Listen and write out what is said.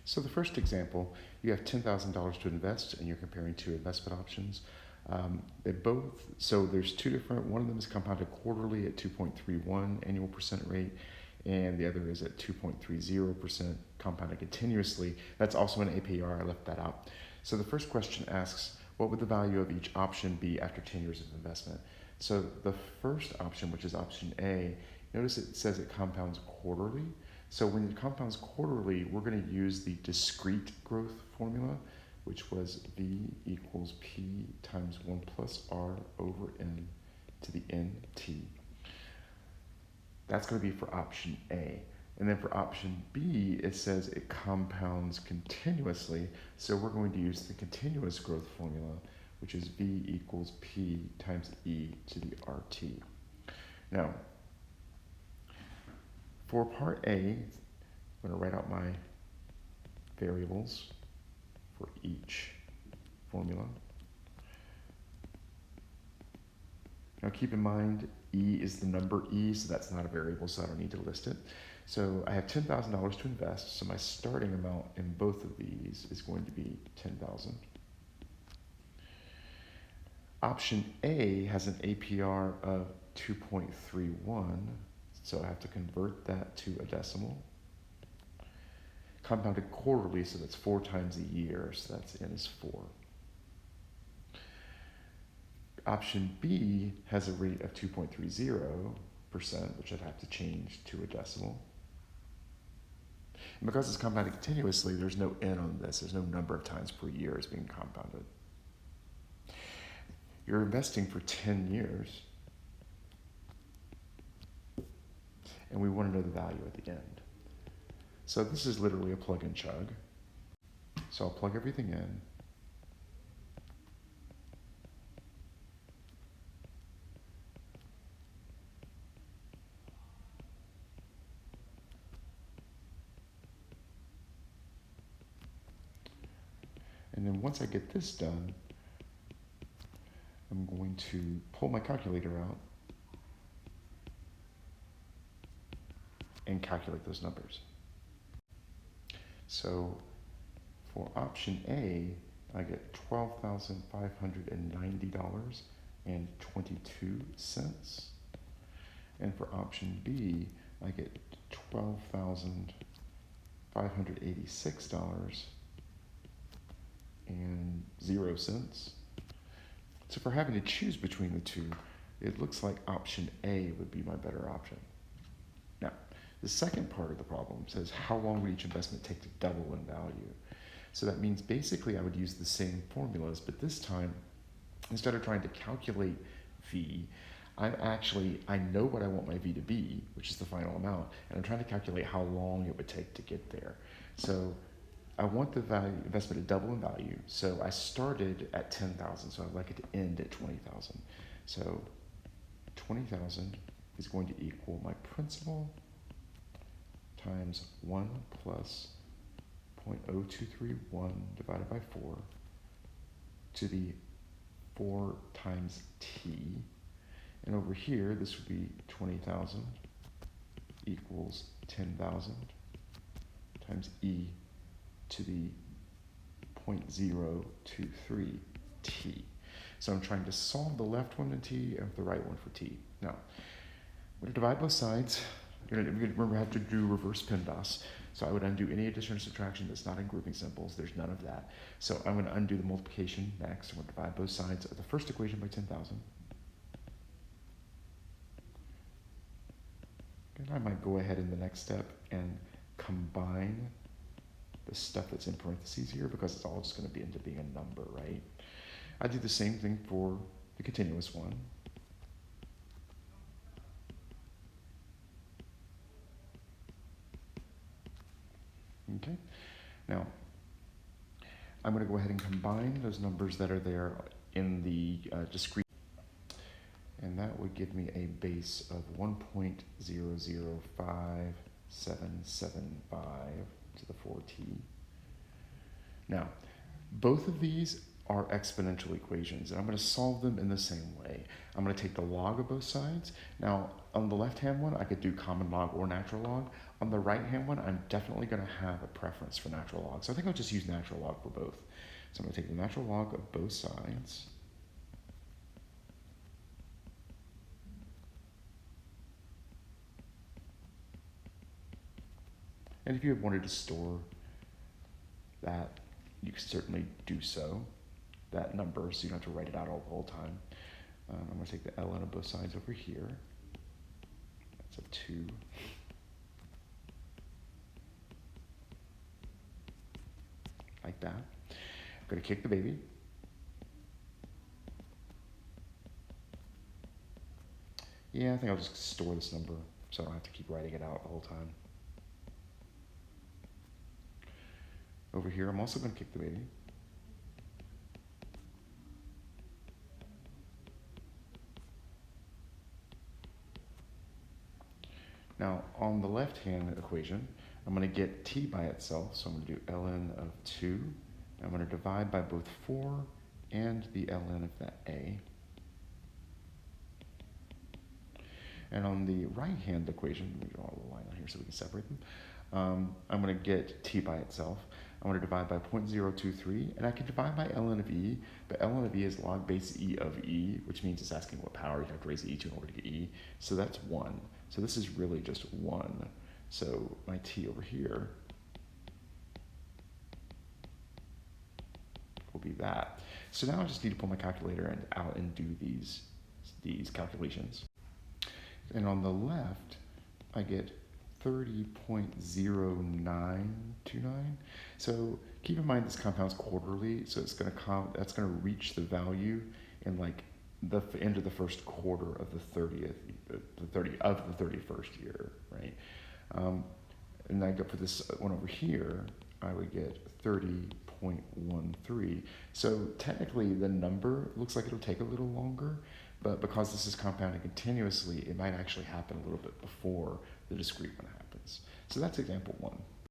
So the first example, you have $10,000 to invest and you're comparing two investment options. So there's two different, one of them is compounded quarterly at 2.31 annual percent rate, and the other is at 2.30% compounded continuously. That's also an APR, I left that out. So the first question asks, what would the value of each option be after 10 years of investment? So the first option, which is option A, notice it says it compounds quarterly. So when it compounds quarterly, we're going to use the discrete growth formula, which was V equals P times 1 plus R over N to the NT. That's going to be for option A. And then for option B, it says it compounds continuously. So we're going to use the continuous growth formula, which is V equals P times E to the RT. Now, for part A, I'm going to write out my variables for each formula. Now keep in mind, E is the number E, so that's not a variable, so I don't need to list it. So I have $10,000 to invest, so my starting amount in both of these is going to be $10,000. Option A has an APR of 2.31, so I have to convert that to a decimal. Compounded quarterly, so that's 4 times a year, so that's N is 4. Option B has a rate of 2.30%, which I'd have to change to a decimal. And because it's compounded continuously, there's no N on this. There's no number of times per year it's being compounded. You're investing for 10 years, and we want to know the value at the end. So this is literally a plug and chug. So I'll plug everything in. And then once I get this done, I'm going to pull my calculator out and calculate those numbers. So for option A, I get $12,590.22. And for option B, I get $12,586.00. So for having to choose between the two, it looks like option A would be my better option. Now, the second part of the problem says how long would each investment take to double in value? So that means basically I would use the same formulas, but this time, instead of trying to calculate V, I know what I want my V to be, which is the final amount, and I'm trying to calculate how long it would take to get there. So I want the investment to double in value, so I started at 10,000, so I'd like it to end at 20,000. So 20,000 is going to equal my principal times 1 plus 0.0231 divided by 4 to the 4 times t. And over here, this would be 20,000 equals 10,000 times e to the 0.023 t. So I'm trying to solve the left one in t and the right one for t. Now, I'm going to divide both sides. Remember, I have to do reverse PEMDAS. So I would undo any addition or subtraction that's not in grouping symbols. There's none of that. So I'm going to undo the multiplication next. I'm going to divide both sides of the first equation by 10,000. And I might go ahead in the next step and combine the stuff that's in parentheses here because it's all just going to end up being a number, right? I do the same thing for the continuous one. Okay, now I'm going to go ahead and combine those numbers that are there in the discrete, and that would give me a base of 1.005775 to the 4t. Now, both of these are exponential equations, and I'm going to solve them in the same way. I'm going to take the log of both sides. Now, on the left-hand one, I could do common log or natural log. On the right-hand one, I'm definitely going to have a preference for natural log. So I think I'll just use natural log for both. So I'm going to take the natural log of both sides. And if you wanted to store that, you can certainly do so, that number, so you don't have to write it out all the whole time. I'm going to take the ln of both sides over here. That's a 2. Like that. I'm going to kick the baby. Yeah, I think I'll just store this number so I don't have to keep writing it out the whole time. Over here, I'm also going to kick the baby. Now, on the left-hand equation, I'm going to get t by itself, so I'm going to do ln of 2. I'm going to divide by both 4 and the ln of that a. And on the right-hand equation, let me draw a little line on here so we can separate them. I'm going to get t by itself. I'm going to divide by 0.023, and I can divide by ln of e, but ln of e is log base e of e, which means it's asking what power you have to raise e to in order to get e. So that's 1. So this is really just 1. So my t over here will be that. So now I just need to pull my calculator out and do these calculations. And on the left, I get 30.0929. So keep in mind this compounds quarterly, so it's that's gonna reach the value in like the end of the first quarter of the 31st year, right? And I go for this one over here, I would get 30.13. So technically the number looks like it'll take a little longer, but because this is compounding continuously, it might actually happen a little bit before the discrete one happens. So that's example 1.